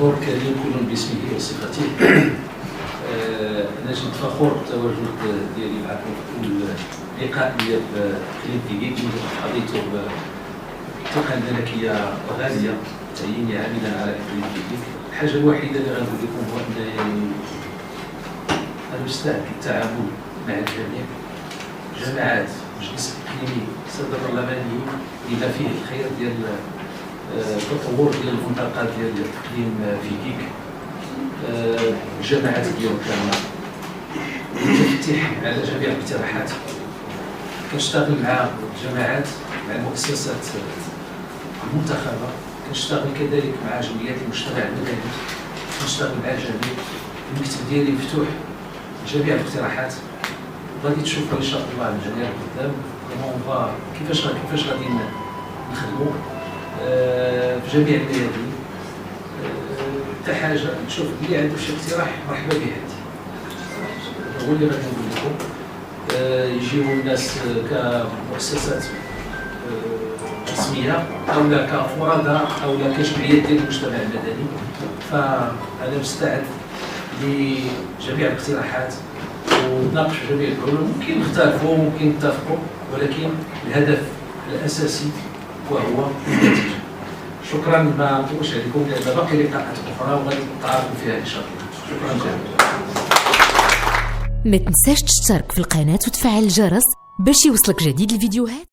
حضور كريم كل باسمه وصفته. أنا جد فخور بالتواجد ديالي معكم في كل لقاء ديال كليب فيكيك اللي حظيته بثقة ملكية غالية تعييني عاملا على كليب فيكيك. الحاجة الوحيدة اللي غنقول لكم هو أنني أنا مستعد للتعامل مع الجميع، جماعات مجلس الإقليمي السادة البرلمانيين إذا فيه الخير ديال التطور ديال المنطقة ديال إقليم فيكيك، الجماعات ديالو كاملة، التفتيح على جميع الاقتراحات. كنشتغل مع الجماعات، مع المؤسسات المنتخبة، كنشتغل كذلك مع جمعيات المجتمع المدني، كنشتغل مع الجميع. المكتب ديالي مفتوح لجميع الاقتراحات، وغادي تشوفوا ان شاء الله الجميع قدام كيفاش غادي نخدموا في جميع الميادين. حتى حاجه نشوف اللي عنده شي اقتراح مرحبا به عندي، هو اللي غادي نقول لكم. يجيو الناس كمؤسسات رسميه او لا كفراداء او لا كجمعيات ديال المجتمع المدني، فانا مستعد لجميع الاقتراحات ونناقش جميع الحلول. ممكن نختلفوا ممكن نتفقوا، ولكن الهدف الاساسي وهو النتيجه. شكرا، ما نطولش عليكم لان باقي لقاءات اخرى وغادي نتعرفوا فيها ان شاء الله. شكرا جزيلا. ما تنساش تشترك في القناه وتفعل الجرس باش يوصلك جديد الفيديوهات.